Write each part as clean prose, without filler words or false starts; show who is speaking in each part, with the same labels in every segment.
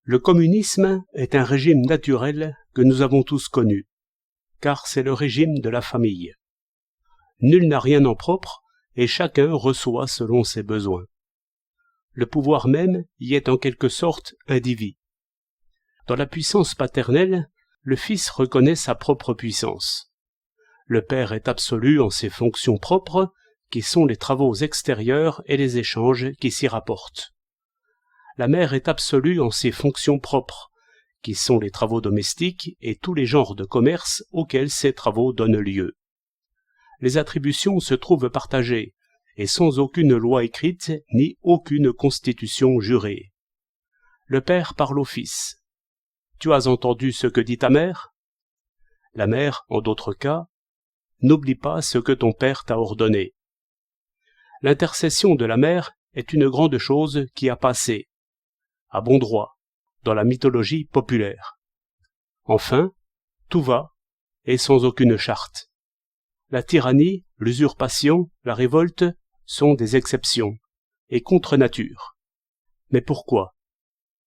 Speaker 1: Le communisme est un régime naturel que nous avons tous connu, car c'est le régime de la famille. Nul n'a rien en propre et chacun reçoit selon ses besoins. Le pouvoir même y est en quelque sorte indivis. Dans la puissance paternelle, le fils reconnaît sa propre puissance. Le père est absolu en ses fonctions propres, qui sont les travaux extérieurs et les échanges qui s'y rapportent. La mère est absolue en ses fonctions propres, qui sont les travaux domestiques et tous les genres de commerce auxquels ces travaux donnent lieu. Les attributions se trouvent partagées, et sans aucune loi écrite ni aucune constitution jurée. Le père parle au fils. « Tu as entendu ce que dit ta mère ?» La mère, en d'autres cas, « N'oublie pas ce que ton père t'a ordonné. » L'intercession de la mère est une grande chose qui a passé, à bon droit, dans la mythologie populaire. Enfin, tout va, et sans aucune charte. La tyrannie, l'usurpation, la révolte sont des exceptions, et contre nature. Mais pourquoi ?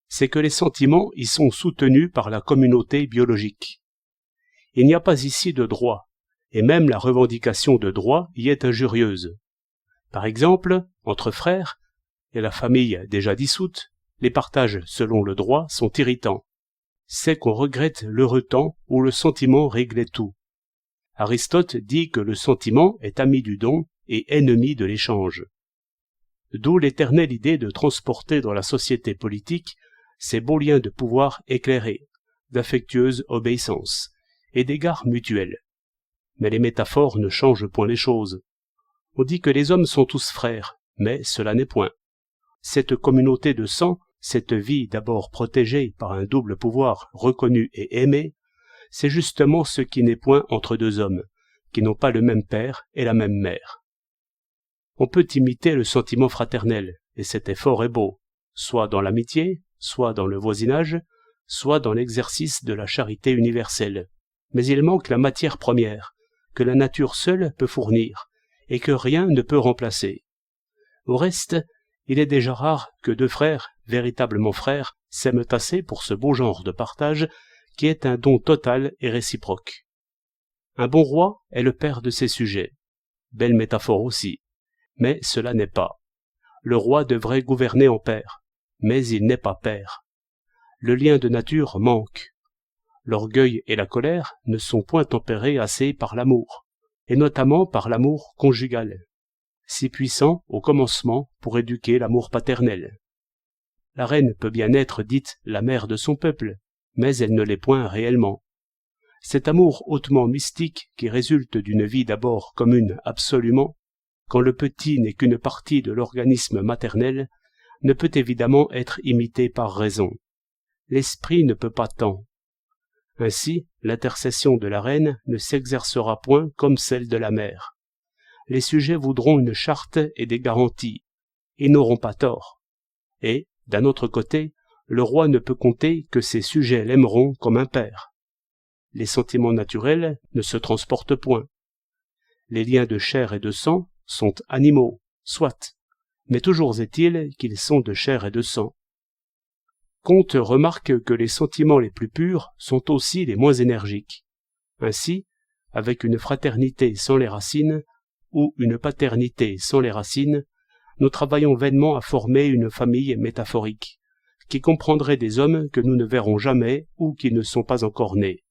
Speaker 1: C'est que les sentiments y sont soutenus par la communauté biologique. Il n'y a pas ici de droit, et même la revendication de droit y est injurieuse. Par exemple, entre frères, et la famille déjà dissoute, les partages selon le droit sont irritants. C'est qu'on regrette l'heureux temps où le sentiment réglait tout. Aristote dit que le sentiment est ami du don et ennemi de l'échange. D'où l'éternelle idée de transporter dans la société politique ces beaux liens de pouvoir éclairés, d'affectueuse obéissance et d'égard mutuel. Mais les métaphores ne changent point les choses. On dit que les hommes sont tous frères, mais cela n'est point. Cette communauté de sang, cette vie d'abord protégée par un double pouvoir reconnu et aimé, c'est justement ce qui n'est point entre deux hommes, qui n'ont pas le même père et la même mère. On peut imiter le sentiment fraternel, et cet effort est beau, soit dans l'amitié, soit dans le voisinage, soit dans l'exercice de la charité universelle. Mais il manque la matière première, que la nature seule peut fournir, et que rien ne peut remplacer. Au reste, il est déjà rare que deux frères, véritablement frères, s'aiment assez pour ce beau genre de partage qui est un don total et réciproque. Un bon roi est le père de ses sujets. Belle métaphore aussi. Mais cela n'est pas. Le roi devrait gouverner en père, mais il n'est pas père. Le lien de nature manque. L'orgueil et la colère ne sont point tempérés assez par l'amour, et notamment par l'amour conjugal, si puissant au commencement pour éduquer l'amour paternel. La reine peut bien être dite la mère de son peuple, mais elle ne l'est point réellement. Cet amour hautement mystique qui résulte d'une vie d'abord commune absolument, quand le petit n'est qu'une partie de l'organisme maternel, ne peut évidemment être imité par raison. L'esprit ne peut pas tant. Ainsi, l'intercession de la reine ne s'exercera point comme celle de la mère. Les sujets voudront une charte et des garanties. Ils n'auront pas tort. Et, d'un autre côté, le roi ne peut compter que ses sujets l'aimeront comme un père. Les sentiments naturels ne se transportent point. Les liens de chair et de sang sont animaux, soit, mais toujours est-il qu'ils sont de chair et de sang. Comte remarque que les sentiments les plus purs sont aussi les moins énergiques. Ainsi, avec une fraternité sans les racines, ou une paternité sans les racines, nous travaillons vainement à former une famille métaphorique, qui comprendrait des hommes que nous ne verrons jamais ou qui ne sont pas encore nés.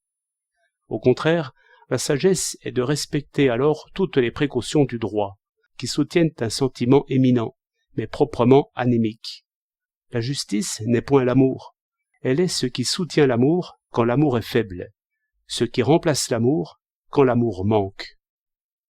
Speaker 1: Au contraire, la sagesse est de respecter alors toutes les précautions du droit, qui soutiennent un sentiment éminent, mais proprement anémique. La justice n'est point l'amour, elle est ce qui soutient l'amour quand l'amour est faible, ce qui remplace l'amour quand l'amour manque.